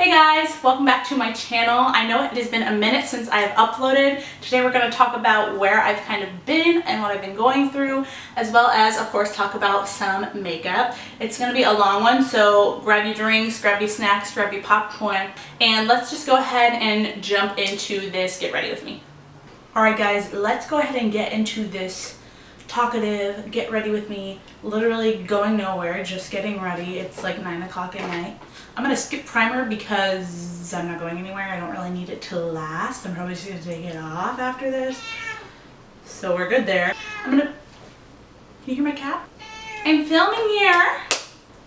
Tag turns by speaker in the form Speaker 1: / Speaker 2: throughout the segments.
Speaker 1: Hey guys, welcome back to my channel. I know it has been a minute since I have uploaded. Today we're going to talk about where I've kind of been and what I've been going through, as well as, of course, talk about some makeup. It's going to be a long one, so grab your drinks, grab your snacks, grab your popcorn, and let's just go ahead and jump into this. Get ready with me. Alright guys, let's go ahead and get into this talkative, get ready with me, literally going nowhere, just getting ready. It's like 9 o'clock at night. I'm going to skip primer because I'm not going anywhere. I don't really need it to last. I'm probably just going to take it off after this. So we're good there. Can you hear my cat? I'm filming here.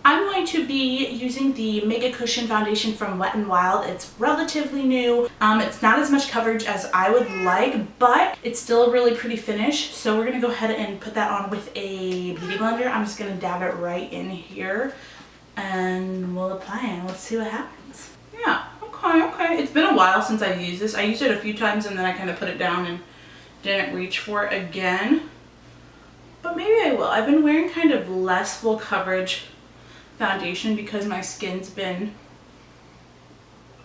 Speaker 1: I'm going to be using the Mega Cushion foundation from Wet n Wild. It's relatively new. It's not as much coverage as I would like, but it's still a really pretty finish. So we're going to go ahead and put that on with a beauty blender. I'm just going to dab it right in here and we'll apply it. Let's see what happens. Yeah, okay. It's been a while since I've used this. I used it a few times and then I kind of put it down and didn't reach for it again. But maybe I will. I've been wearing kind of less full coverage foundation because my skin's been,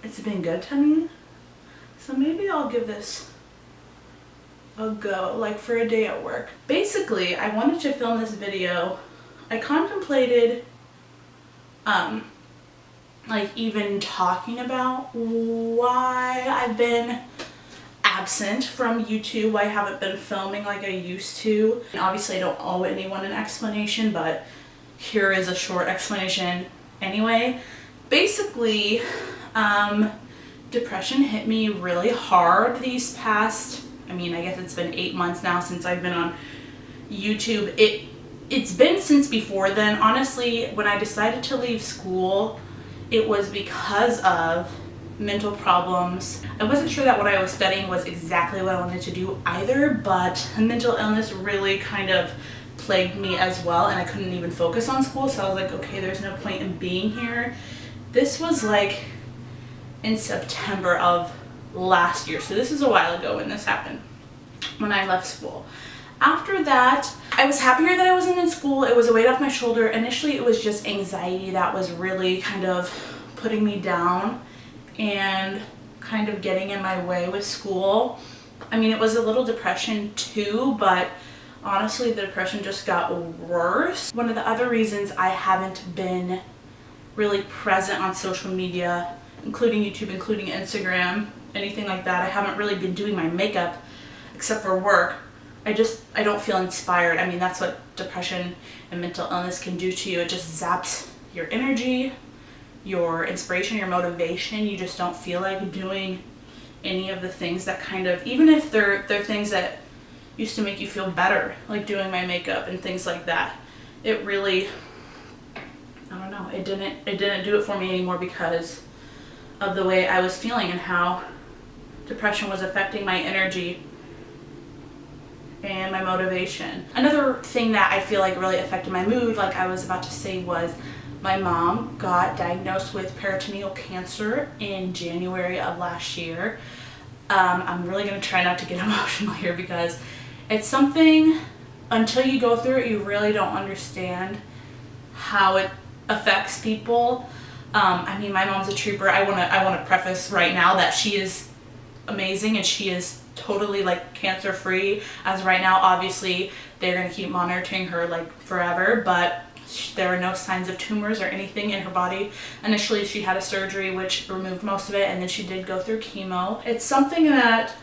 Speaker 1: it's been good to me. So maybe I'll give this a go, like for a day at work. Basically, I wanted to film this video. I contemplated like even talking about why I've been absent from YouTube, why I haven't been filming like I used to. And obviously I don't owe anyone an explanation, but here is a short explanation anyway. Basically, depression hit me really hard these past, I guess it's been 8 months now since I've been on YouTube. It's been since before then. Honestly, when I decided to leave school, it was because of mental problems. I wasn't sure that what I was studying was exactly what I wanted to do either, but mental illness really kind of plagued me as well, and I couldn't even focus on school, so I was like, okay, there's no point in being here. This was like in September of last year, so this is a while ago when this happened, when I left school. After that, I was happier that I wasn't in school. It was a weight off my shoulder. Initially, it was just anxiety that was really kind of putting me down and kind of getting in my way with school. It was a little depression too, but honestly, the depression just got worse. One of the other reasons I haven't been really present on social media, including YouTube, including Instagram, anything like that, I haven't really been doing my makeup except for work. I don't feel inspired. That's what depression and mental illness can do to you. It just zaps your energy, your inspiration, your motivation. You just don't feel like doing any of the things that kind of, even if they're things that used to make you feel better, like doing my makeup and things like that. It really, I don't know, it didn't do it for me anymore because of the way I was feeling and how depression was affecting my energy and my motivation. Another thing that I feel like really affected my mood, like I was about to say, was my mom got diagnosed with peritoneal cancer in January of last year. I'm really going to try not to get emotional here because it's something, until you go through it, you really don't understand how it affects people. My mom's a trooper. I want to preface right now that she is amazing and she is totally like cancer free as right now. Obviously they're going to keep monitoring her like forever, but there were no signs of tumors or anything in her body. Initially she had a surgery which removed most of it, and then she did go through chemo. It's something that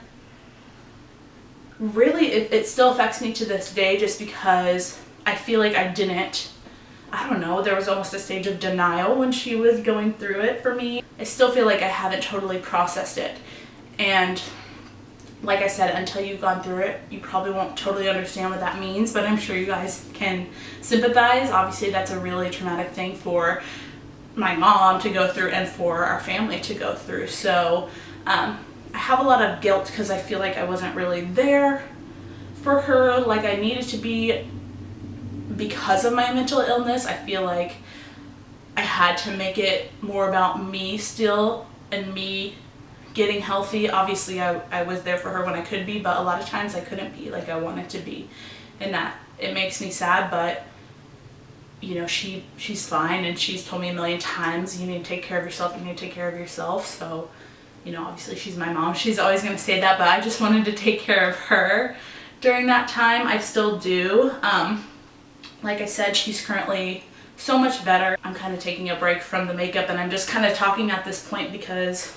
Speaker 1: really it still affects me to this day, just because I feel like I don't know, there was almost a stage of denial when she was going through it for me. I still feel like I haven't totally processed it, and like I said, until you've gone through it, you probably won't totally understand what that means, but I'm sure you guys can sympathize. Obviously, that's a really traumatic thing for my mom to go through and for our family to go through. So I have a lot of guilt because I feel like I wasn't really there for her like I needed to be because of my mental illness. I feel like I had to make it more about me still and me getting healthy. Obviously I was there for her when I could be, but a lot of times I couldn't be like I wanted to be, and that it makes me sad, but you know, she's fine, and she's told me a million times, you need to take care of yourself, you need to take care of yourself. So, you know, obviously she's my mom, she's always going to say that, but I just wanted to take care of her during that time. I still do. Like I said, she's currently so much better. I'm kind of taking a break from the makeup, and I'm just kind of talking at this point because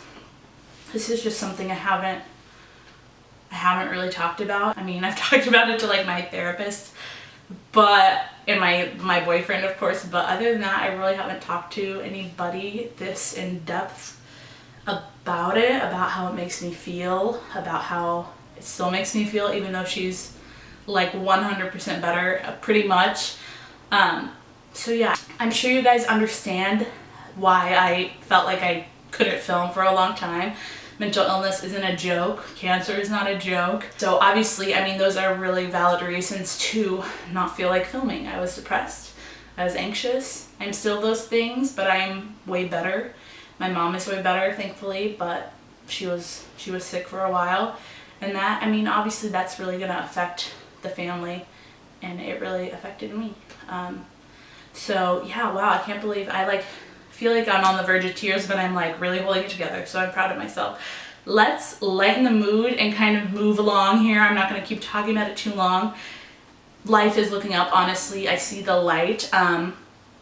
Speaker 1: this is just something I haven't really talked about. I mean, I've talked about it to like my therapist, but and my boyfriend, of course, but other than that, I really haven't talked to anybody this in depth about it, about how it makes me feel, about how it still makes me feel, even though she's like 100% better, pretty much. So yeah, I'm sure you guys understand why I felt like I couldn't film for a long time. Mental illness isn't a joke. Cancer is not a joke. So obviously, I mean, those are really valid reasons to not feel like filming. I was depressed. I was anxious. I'm still those things, but I'm way better. My mom is way better, thankfully, but she was sick for a while. And that, I mean, obviously that's really gonna affect the family, and it really affected me. So yeah, wow, I can't believe I like feel like I'm on the verge of tears, but I'm like really holding it together, so I'm proud of myself. Let's lighten the mood and kind of move along here. I'm not going to keep talking about it too long. Life is looking up, honestly. I see the light.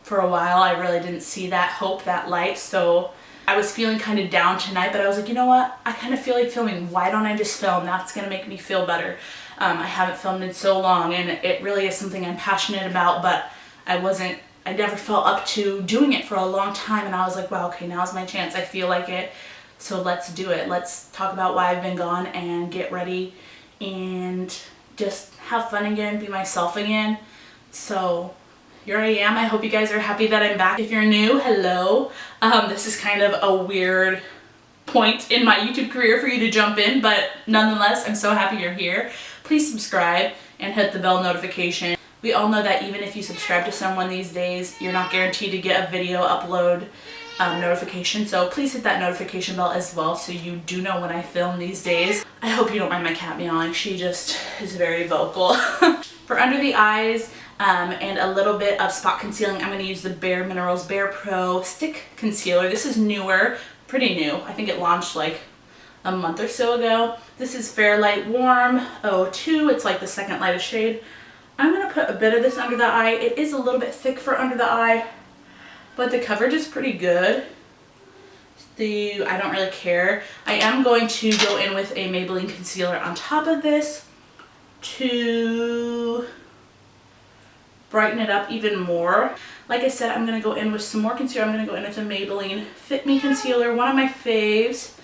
Speaker 1: For a while I really didn't see that hope, that light, so I was feeling kind of down tonight, but I was like, you know what, I kind of feel like filming. Why don't I just film? That's going to make me feel better. I haven't filmed in so long, and it really is something I'm passionate about, but I never felt up to doing it for a long time, and I was like, wow, okay, now's my chance. I feel like it, so let's do it. Let's talk about why I've been gone and get ready and just have fun again, be myself again. So here I am. I hope you guys are happy that I'm back. If you're new, hello. This is kind of a weird point in my YouTube career for you to jump in, but nonetheless, I'm so happy you're here. Please subscribe and hit the bell notification. We all know that even if you subscribe to someone these days, you're not guaranteed to get a video upload notification. So please hit that notification bell as well, so you do know when I film these days. I hope you don't mind my cat meowing. She just is very vocal. For under the eyes and a little bit of spot concealing, I'm going to use the Pür Minerals Bare Pro Stick Concealer. This is newer, pretty new. I think it launched like a month or so ago. This is Fair Light Warm 02. It's like the second lightest shade. I'm going to put a bit of this under the eye. It is a little bit thick for under the eye, but the coverage is pretty good. I don't really care. I am going to go in with a Maybelline concealer on top of this to brighten it up even more. Like I said, I'm going to go in with some more concealer. I'm going to go in with a Maybelline Fit Me concealer, one of my faves.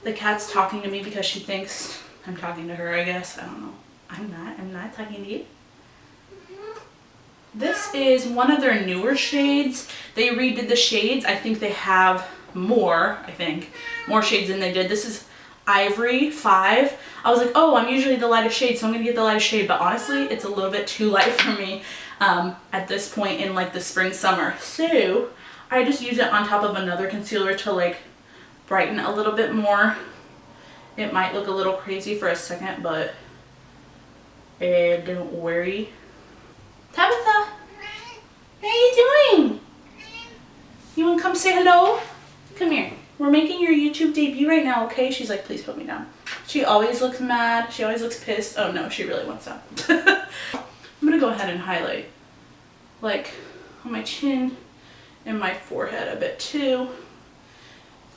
Speaker 1: The cat's talking to me because she thinks I'm talking to her, I guess. I don't know. I'm not talking to you. This is one of their newer shades. They redid the shades. I think they have more shades than they did. This is Ivory 5. I was like, oh, I'm usually the lightest shade, so I'm going to get the lightest shade, but honestly, it's a little bit too light for me at this point in like the spring, summer. So I just use it on top of another concealer to like brighten a little bit more. It might look a little crazy for a second, but don't worry. Tabitha, how are you doing? You want to come say hello? Come here. We're making your YouTube debut right now, okay? She's like, please put me down. She always looks mad. She always looks pissed. Oh no, she really wants that. I'm going to go ahead and highlight like on my chin and my forehead a bit too.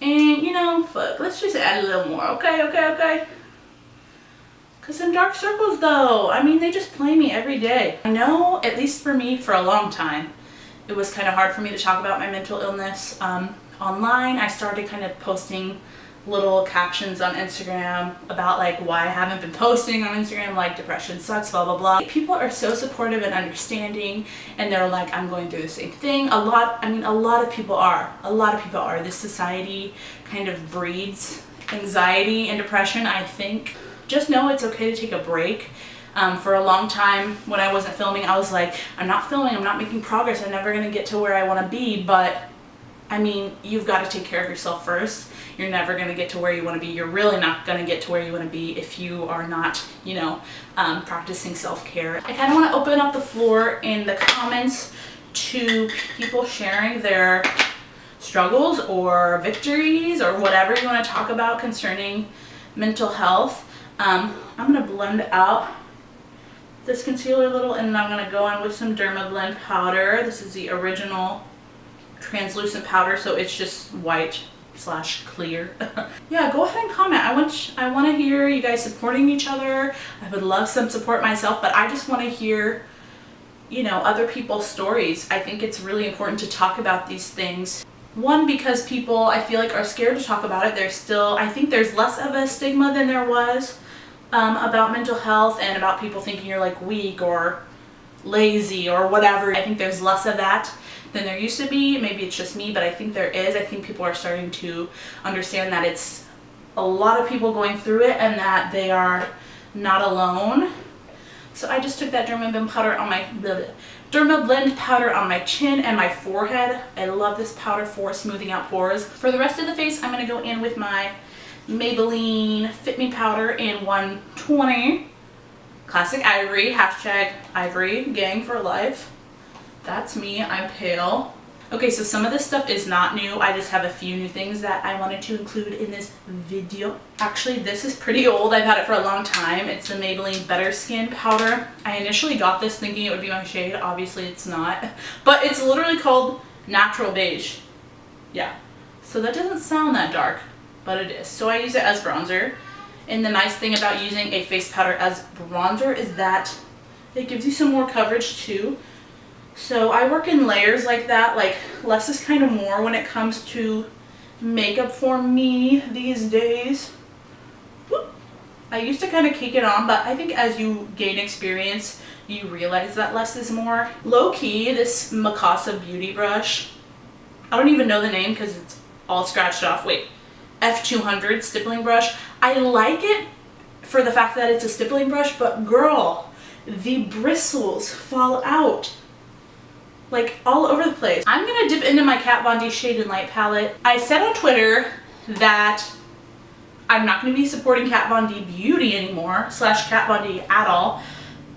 Speaker 1: And you know, fuck, let's just add a little more, okay? Cause some dark circles though, I mean, they just play me every day. I know, at least for me, for a long time, it was kind of hard for me to talk about my mental illness online. I started kind of posting little captions on Instagram about like why I haven't been posting on Instagram, like depression sucks, blah blah blah. People are so supportive and understanding, and they're like, I'm going through the same thing. A lot of people are. This society kind of breeds anxiety and depression, I think. Just know it's okay to take a break. For a long time when I wasn't filming, I was like, I'm not filming, I'm not making progress, I'm never gonna get to where I want to be. But I mean, you've got to take care of yourself first. You're never going to get to where you want to be. You're really not going to get to where you want to be if you are not, practicing self-care. I kind of want to open up the floor in the comments to people sharing their struggles or victories or whatever you want to talk about concerning mental health. I'm going to blend out this concealer a little, and then I'm going to go in with some Dermablend powder. This is the original translucent powder, so it's just white / clear. Yeah, go ahead and comment. I want to hear you guys supporting each other. I would love some support myself, but I just want to hear, you know, other people's stories. I think it's really important to talk about these things. One, because people, I feel like, are scared to talk about it. There's still, I think there's less of a stigma than there was about mental health and about people thinking you're like weak or lazy or whatever. I think there's less of that than there used to be. Maybe it's just me, but I think there is. I think people are starting to understand that it's a lot of people going through it and that they are not alone. So I just took that Dermablend powder on my chin and my forehead. I love this powder for smoothing out pores. For the rest of the face, I'm going to go in with my Maybelline Fit Me powder in 120. Classic Ivory, hashtag Ivory gang for life. That's me, I'm pale. Okay, so some of this stuff is not new. I just have a few new things that I wanted to include in this video. Actually, this is pretty old. I've had it for a long time. It's the Maybelline Better Skin powder. I initially got this thinking it would be my shade. Obviously, it's not. But it's literally called Natural Beige. Yeah. So that doesn't sound that dark, but it is. So I use it as bronzer. And the nice thing about using a face powder as bronzer is that it gives you some more coverage too. So I work in layers like that, like less is kind of more when it comes to makeup for me these days. Whoop. I used to kind of cake it on, but I think as you gain experience, you realize that less is more. Low key, this Mikasa beauty brush, I don't even know the name because it's all scratched off. Wait, F200 stippling brush. I like it for the fact that it's a stippling brush, but girl, the bristles fall out like all over the place. I'm gonna dip into my Kat Von D Shade and Light palette. I said on Twitter that I'm not gonna be supporting Kat Von D Beauty anymore, / Kat Von D at all,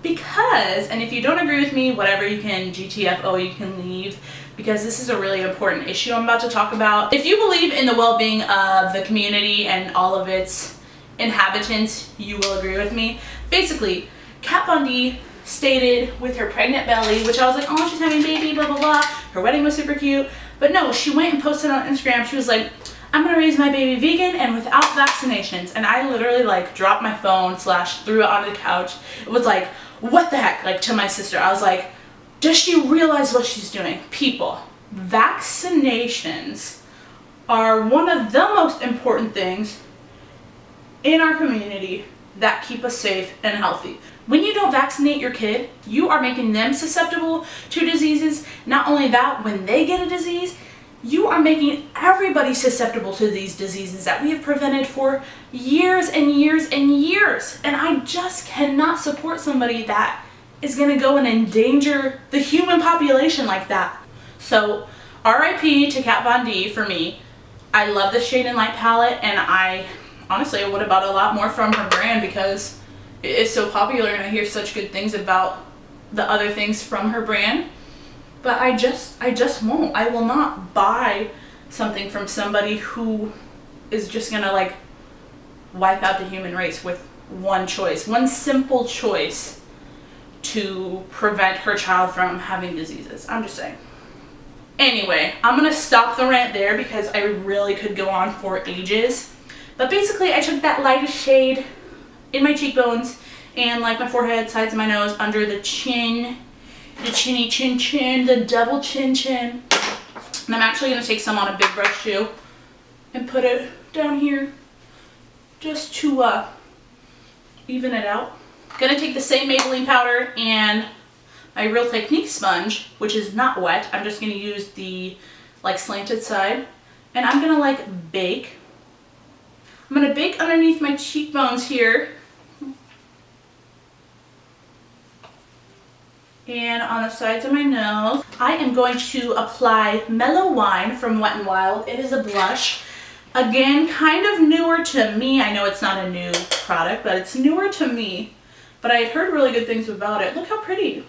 Speaker 1: because, and if you don't agree with me, whatever, you can GTFO, you can leave, because this is a really important issue I'm about to talk about. If you believe in the well-being of the community and all of its inhabitants, you will agree with me. Basically, Kat Von D stated with her pregnant belly, which I was like, oh, she's having a baby, blah, blah, blah. Her wedding was super cute. But no, she went and posted on Instagram. She was like, I'm going to raise my baby vegan and without vaccinations. And I literally like dropped my phone / threw it onto the couch. It was like, what the heck? Like to my sister. I was like, does she realize what she's doing? People, vaccinations are one of the most important things in our community that keep us safe and healthy. When you don't vaccinate your kid, you are making them susceptible to diseases. Not only that, when they get a disease, you are making everybody susceptible to these diseases that we have prevented for years and years and years. And I just cannot support somebody that is gonna go and endanger the human population like that. So RIP to Kat Von D for me. I love the Shade and Light palette, and I honestly would have bought a lot more from her brand because it is so popular and I hear such good things about the other things from her brand. But I just won't. I will not buy something from somebody who is just gonna like wipe out the human race with one choice, one simple choice to prevent her child from having diseases. I'm just saying. Anyway, I'm gonna stop the rant there because I really could go on for ages. But basically, I took that lightest shade in my cheekbones and like my forehead, sides of my nose, under the chin, the chinny chin chin, the double chin chin. And I'm actually going to take some on a big brush too and put it down here just to even it out. Going to take the same Maybelline powder and my Real Technique sponge, which is not wet. I'm just going to use the like slanted side, and I'm going to like bake. I'm going to bake underneath my cheekbones here and on the sides of my nose. I am going to apply Mellow Wine from Wet n Wild. It is a blush. Again, kind of newer to me. I know it's not a new product, but it's newer to me. But I had heard really good things about it. Look how pretty.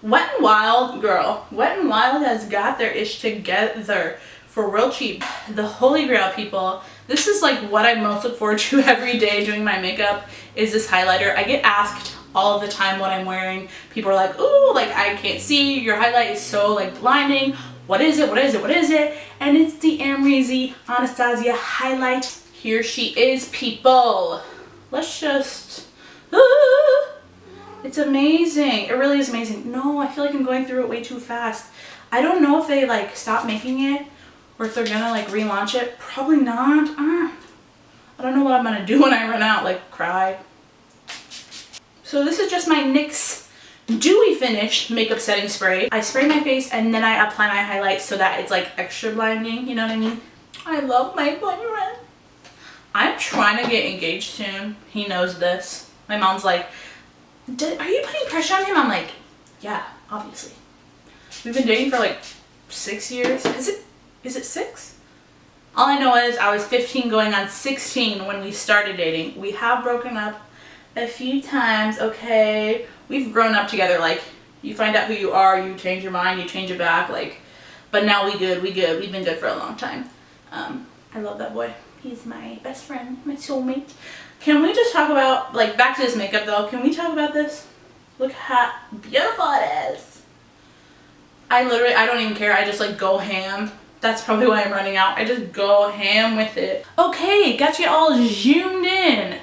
Speaker 1: Wet n Wild, girl. Wet n Wild has got their ish together for real cheap. The holy grail, people. This is like what I most look forward to every day doing my makeup is this highlighter. I get asked all of the time what I'm wearing. People are like, ooh, like I can't see. Your highlight is so like blinding. What is it? What is it? What is it? And it's the Amrezy Anastasia highlight. Here she is, people. Let's just, it's amazing. It really is amazing. No, I feel like I'm going through it way too fast. I don't know if they like stop making it or if they're gonna like relaunch it. Probably not. I don't know what I'm gonna do when I run out, like cry. So this is just my NYX Dewy Finish makeup setting spray. I spray my face and then I apply my highlight so that it's like extra blinding, you know what I mean? I love my boyfriend. I'm trying to get engaged soon. He knows this. My mom's like, are you putting pressure on him? I'm like, yeah, obviously. We've been dating for like 6 years. Is it 6? All I know is I was 15 going on 16 when we started dating. We have broken up a few times, okay? We've grown up together. Like, you find out who you are, you change your mind, you change it back, like, but now we good. We've been good for a long time. I love that boy. He's my best friend, my soulmate. Can we just talk about, like, back to this makeup though, can we talk about this? Look how beautiful it is. I don't even care. I just like go ham. That's probably why I'm running out. I just go ham with it. Okay, got you all zoomed in.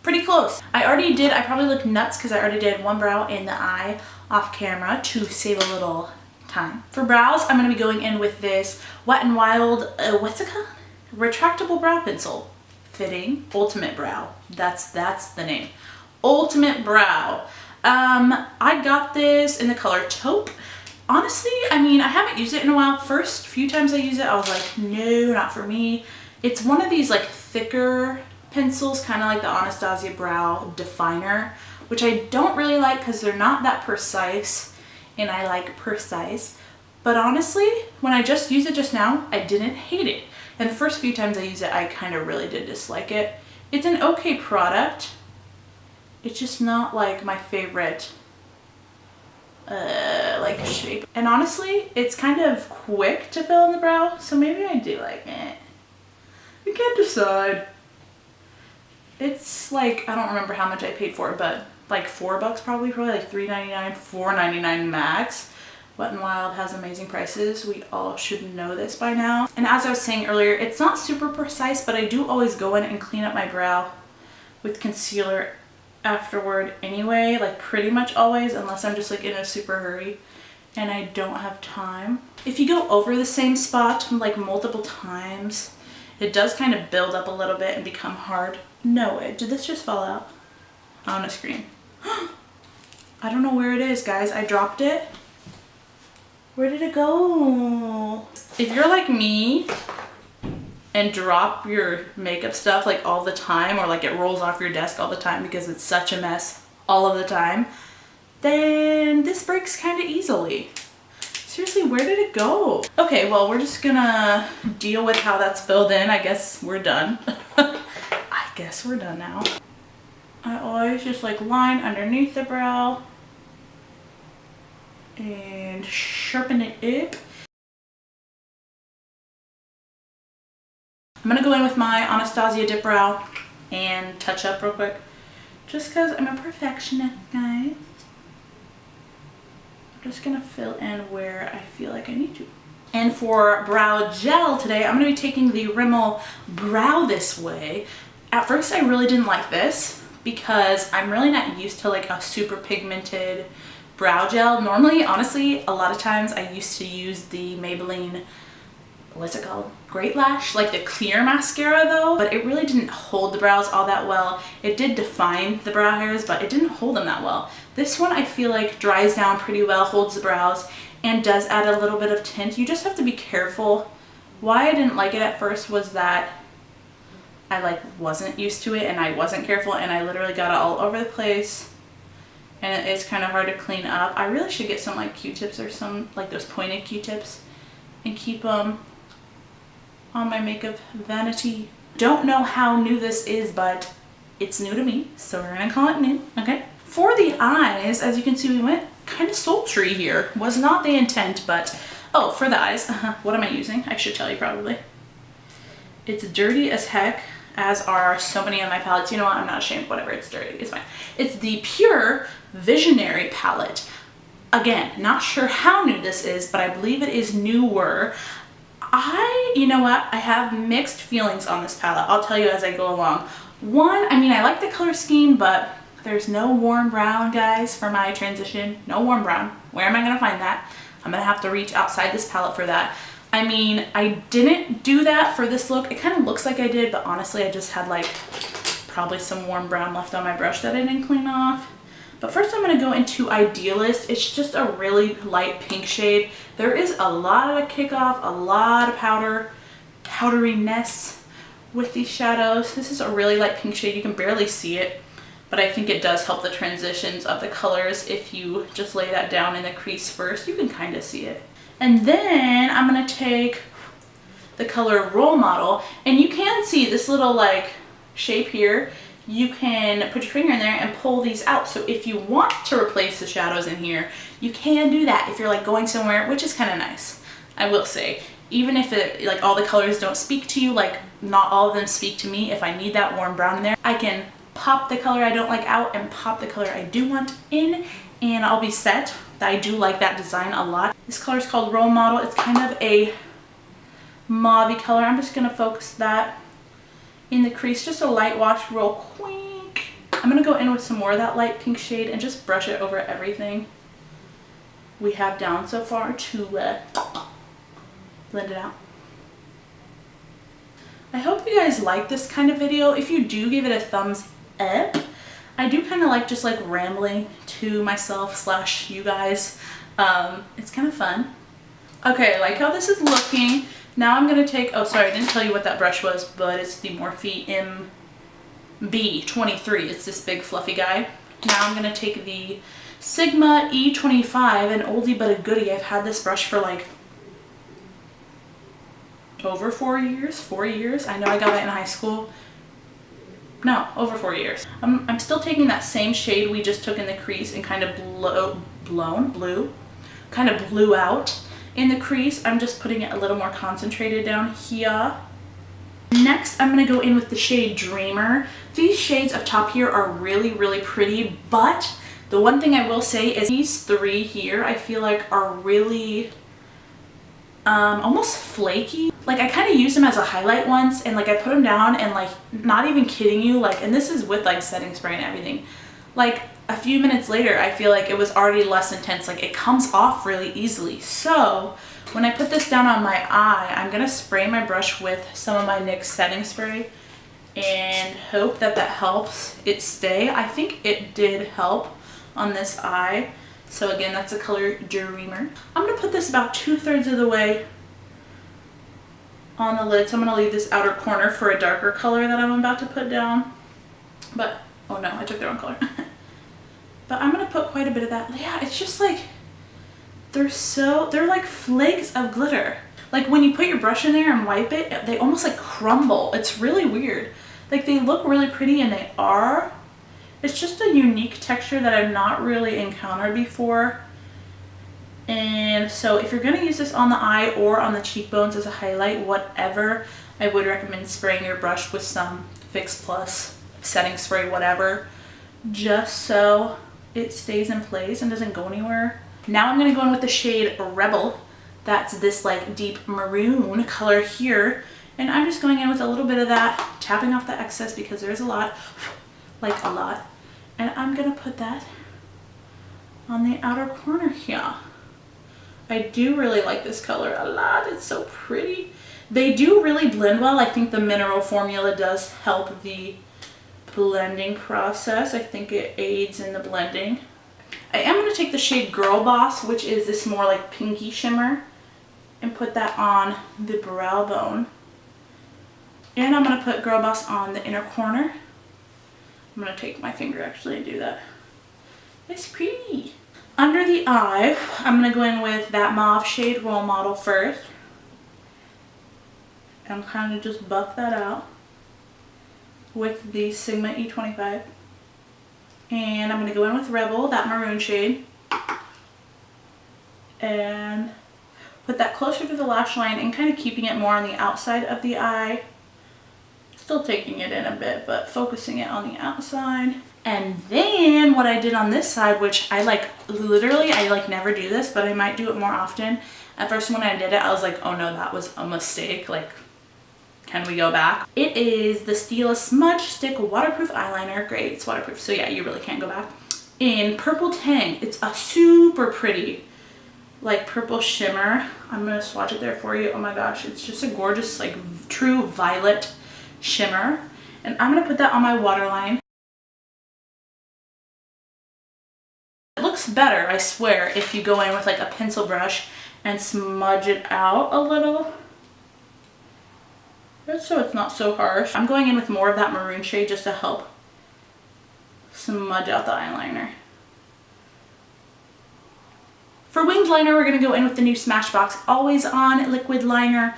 Speaker 1: Pretty close. I probably look nuts because I already did one brow in the eye off camera to save a little time. For brows, I'm going to be going in with this Wet n Wild, what's it called? Retractable brow pencil. Fitting Ultimate Brow. That's the name. Ultimate Brow. I got this in the color Taupe. Honestly, I mean, I haven't used it in a while. First few times I used it, I was like, no, not for me. It's one of these like thicker pencils, kind of like the Anastasia Brow Definer, which I don't really like because they're not that precise, and I like precise. But honestly, when I just used it just now, I didn't hate it. And the first few times I used it, I kind of really did dislike it. It's an okay product. It's just not like my favorite like shape. And honestly, it's kind of quick to fill in the brow, so maybe I do like it. I can't decide. It's like, I don't remember how much I paid for it, but like $4 probably like $3.99, $4.99 max. Wet n Wild has amazing prices. We all should know this by now. And as I was saying earlier, it's not super precise, but I do always go in and clean up my brow with concealer afterward anyway, like pretty much always, unless I'm just like in a super hurry and I don't have time. If you go over the same spot like multiple times, it does kind of build up a little bit and become hard. No way, did this just fall out on the screen? I don't know where it is, guys. I dropped it. Where did it go? If you're like me and drop your makeup stuff like all the time, or like it rolls off your desk all the time because it's such a mess all of the time, then this breaks kind of easily. Seriously, where did it go? Okay, well, we're just gonna deal with how that's filled in. I guess we're done. I guess we're done now. I always just like line underneath the brow and sharpen it up. I'm gonna go in with my Anastasia Dip Brow and touch up real quick, just because I'm a perfectionist, guys. I'm just gonna fill in where I feel like I need to. And for brow gel today, I'm gonna be taking the Rimmel Brow This Way. At first, I really didn't like this because I'm really not used to like a super pigmented brow gel. Normally, honestly, a lot of times I used to use the Maybelline, what's it called? Great Lash, like the clear mascara though, but it really didn't hold the brows all that well. It did define the brow hairs, but it didn't hold them that well. This one I feel like dries down pretty well, holds the brows, and does add a little bit of tint. You just have to be careful. Why I didn't like it at first was that I like wasn't used to it and I wasn't careful, and I literally got it all over the place. And it is kind of hard to clean up. I really should get some like Q-tips or some like those pointed Q-tips and keep them on my makeup vanity. Don't know how new this is, but it's new to me, so we're gonna call it new, okay? For the eyes, as you can see, we went kind of sultry here. Was not the intent, but oh, for the eyes, what am I using? I should tell you probably. It's dirty as heck, as are so many of my palettes. You know what? I'm not ashamed. Whatever, it's dirty. It's fine. It's the Pür Visionary palette. Again, not sure how new this is, but I believe it is newer. You know what? I have mixed feelings on this palette. I'll tell you as I go along. One, I mean, I like the color scheme, but there's no warm brown, guys, for my transition. No warm brown. Where am I going to find that? I'm going to have to reach outside this palette for that. I mean, I didn't do that for this look. It kind of looks like I did, but honestly, I just had like probably some warm brown left on my brush that I didn't clean off. But first I'm going to go into Idealist. It's just a really light pink shade. There is a lot of kickoff, a lot of powderiness with these shadows. This is a really light pink shade. You can barely see it, but I think it does help the transitions of the colors. If you just lay that down in the crease first, you can kind of see it. And then I'm going to take the color Role Model, and you can see this little like shape here. You can put your finger in there and pull these out. So if you want to replace the shadows in here, you can do that if you're like going somewhere, which is kind of nice. I will say, even if it like all the colors don't speak to you, like not all of them speak to me, if I need that warm brown in there, I can pop the color I don't like out and pop the color I do want in, and I'll be set. I do like that design a lot. This color is called Role Model. It's kind of a mauve-y color. I'm just going to focus that in the crease, just a light wash real quick. I'm going to go in with some more of that light pink shade and just brush it over everything we have down so far to blend it out. I hope you guys like this kind of video. If you do, give it a thumbs up. I do kind of like just like rambling to myself slash you guys. It's kind of fun. Okay, I like how this is looking. Now I'm going to take, oh sorry, I didn't tell you what that brush was, but it's the Morphe MB23. It's this big fluffy guy. Now I'm going to take the Sigma E25, an oldie but a goodie. I've had this brush for like over 4 years. 4 years. I know I got it in high school. No, over 4 years. I'm still taking that same shade we just took in the crease and kind of blew out in the crease. I'm just putting it a little more concentrated down here. Next, I'm going to go in with the shade Dreamer. These shades up top here are really, really pretty, but the one thing I will say is these three here I feel like are really almost flaky. Like I kind of used them as a highlight once, and like I put them down and like, not even kidding you, like, and this is with like setting spray and everything, like a few minutes later I feel like it was already less intense. Like it comes off really easily. So when I put this down on my eye, I'm gonna spray my brush with some of my NYX setting spray and hope that that helps it stay. I think it did help on this eye. So again, that's the color Dreamer. I'm gonna put this about 2/3 of the way on the lid. So I'm gonna leave this outer corner for a darker color that I'm about to put down. But, oh no, I took the wrong color. But I'm gonna put quite a bit of that. Yeah, it's just like, they're like flakes of glitter. Like when you put your brush in there and wipe it, they almost like crumble. It's really weird. Like they look really pretty and they are. It's just a unique texture that I've not really encountered before. And so if you're gonna use this on the eye or on the cheekbones as a highlight, whatever, I would recommend spraying your brush with some Fix Plus setting spray, whatever, just so it stays in place and doesn't go anywhere. Now I'm gonna go in with the shade Rebel. That's this like deep maroon color here. And I'm just going in with a little bit of that, tapping off the excess because there's a lot, like a lot. And I'm gonna put that on the outer corner here. I do really like this color a lot. It's so pretty. They do really blend well. I think the mineral formula does help the blending process. I think it aids in the blending. I am going to take the shade Girl Boss, which is this more like pinky shimmer, and put that on the brow bone. And I'm going to put Girl Boss on the inner corner. I'm going to take my finger actually and do that. It's pretty. Under the eye, I'm going to go in with that mauve shade Role Model first. And kind of just buff that out with the Sigma E25. And I'm going to go in with Rebel, that maroon shade. and put that closer to the lash line and kind of keeping it more on the outside of the eye. Still taking it in a bit, but focusing it on the outside. And then what I did on this side, which I like, literally, I like never do this, but I might do it more often. At first when I did it, I was like, oh no, that was a mistake. Like, can we go back? It is the Stila Smudge Stick Waterproof Eyeliner. Great, it's waterproof, so yeah, you really can't go back. In Purple Tang. It's a super pretty, like, purple shimmer. I'm gonna swatch it there for you. Oh my gosh, it's just a gorgeous, like, true violet shimmer. And I'm gonna put that on my waterline. It looks better, I swear, if you go in with like a pencil brush and smudge it out a little. Just so it's not so harsh. I'm going in with more of that maroon shade just to help smudge out the eyeliner. For winged liner, we're going to go in with the new Smashbox Always On Liquid Liner.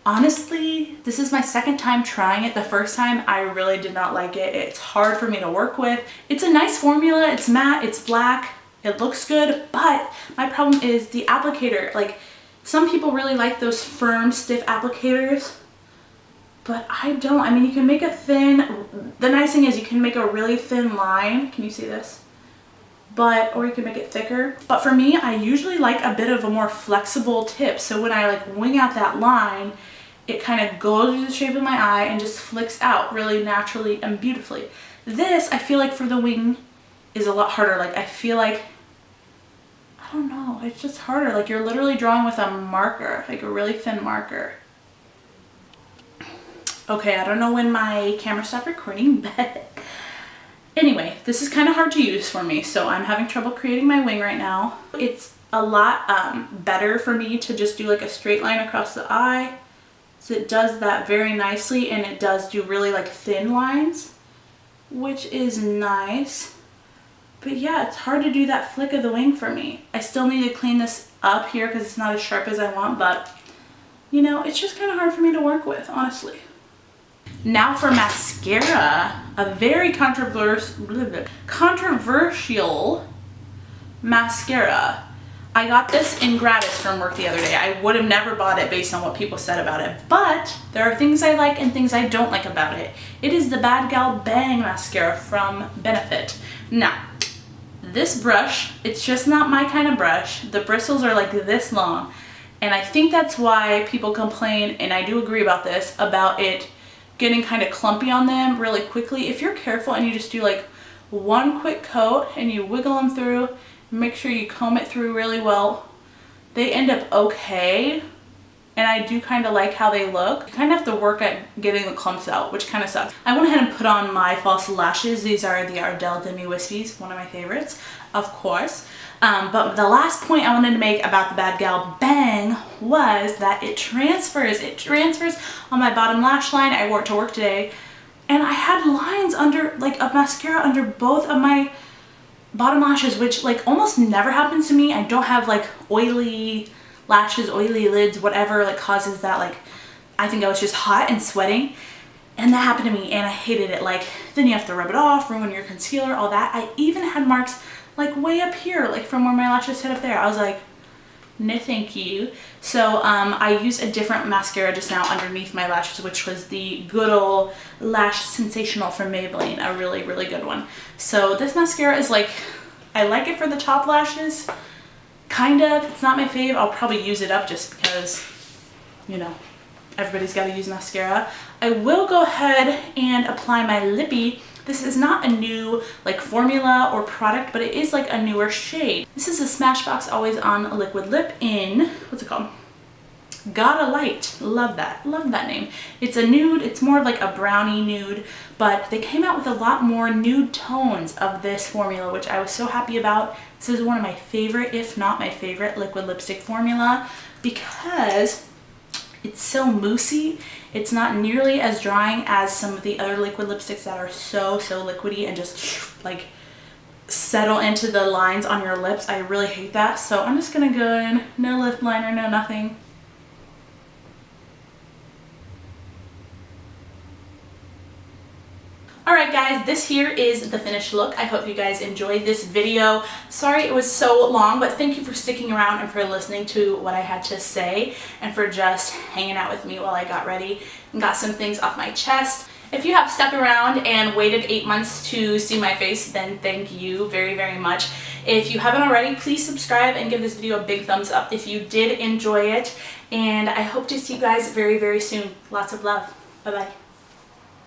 Speaker 1: Honestly, this is my second time trying it. The first time, I really did not like it. It's hard for me to work with. It's a nice formula. It's matte. It's black. It looks good, but my problem is the applicator. Like, some people really like those firm, stiff applicators, but I don't. I mean, you can make a thin, the nice thing is you can make a really thin line. Can you see this? Or you can make it thicker. But for me, I usually like a bit of a more flexible tip. So when I like wing out that line, it kind of goes through the shape of my eye and just flicks out really naturally and beautifully. This, I feel like for the wing is a lot harder. Like, I feel like, I don't know, it's just harder. Like, you're literally drawing with a marker, like a really thin marker. Okay, I don't know when my camera stopped recording, but anyway, this is kind of hard to use for me, so I'm having trouble creating my wing right now. It's a lot better for me to just do like a straight line across the eye. So it does that very nicely, and it does do really like thin lines, which is nice. But yeah, it's hard to do that flick of the wing for me. I still need to clean this up here because it's not as sharp as I want, but you know, it's just kind of hard for me to work with, honestly. Now for mascara, a very controversial mascara. I got this in gratis from work the other day. I would have never bought it based on what people said about it, but there are things I like and things I don't like about it. It is the Bad Gal Bang mascara from Benefit. Now, this brush, it's just not my kind of brush. The bristles are like this long, and I think that's why people complain, and I do agree about this, about it getting kind of clumpy on them really quickly. If you're careful and you just do like one quick coat and you wiggle them through, make sure you comb it through really well, they end up okay. And I do kind of like how they look. You kind of have to work at getting the clumps out, which kind of sucks. I went ahead and put on my false lashes. These are the Ardell Demi Wispies, one of my favorites, of course. But the last point I wanted to make about the Bad Gal Bang was that it transfers. It transfers on my bottom lash line. I wore it to work today, and I had lines under, like, of mascara under both of my bottom lashes, which like almost never happens to me. I don't have like oily lashes, oily lids, whatever like causes that. Like, I think I was just hot and sweating, and that happened to me, and I hated it. Like, then you have to rub it off, ruin your concealer, all that. I even had marks like way up here, like from where my lashes hit up there. I was like, no thank you. So I used a different mascara just now underneath my lashes, which was the good old Lash Sensational from Maybelline, a really, really good one. So this mascara is like, I like it for the top lashes, kind of. It's not my fave. I'll probably use it up just because, you know, everybody's got to use mascara. I will go ahead and apply my lippy. This is not a new like formula or product, but it is like a newer shade. This is a Smashbox Always On Liquid Lip in, what's it called? Gotta Light. Love that. Love that name. It's a nude. It's more of like a brownie nude, but they came out with a lot more nude tones of this formula, which I was so happy about. This is one of my favorite, if not my favorite, liquid lipstick formula because it's so moussey. It's not nearly as drying as some of the other liquid lipsticks that are so liquidy and just like settle into the lines on your lips. I really hate that. So I'm just gonna go in, no lip liner, no nothing. Alright Alright guys, this here is the finished look. I hope you guys enjoyed this video. Sorry it was so long, but thank you for sticking around and for listening to what I had to say and for just hanging out with me while I got ready and got some things off my chest. If you have stuck around and waited 8 months to see my face, then thank you very, very much. If you haven't already, please subscribe and give this video a big thumbs up if you did enjoy it. And I hope to see you guys very, very soon. Lots of love. Bye-bye.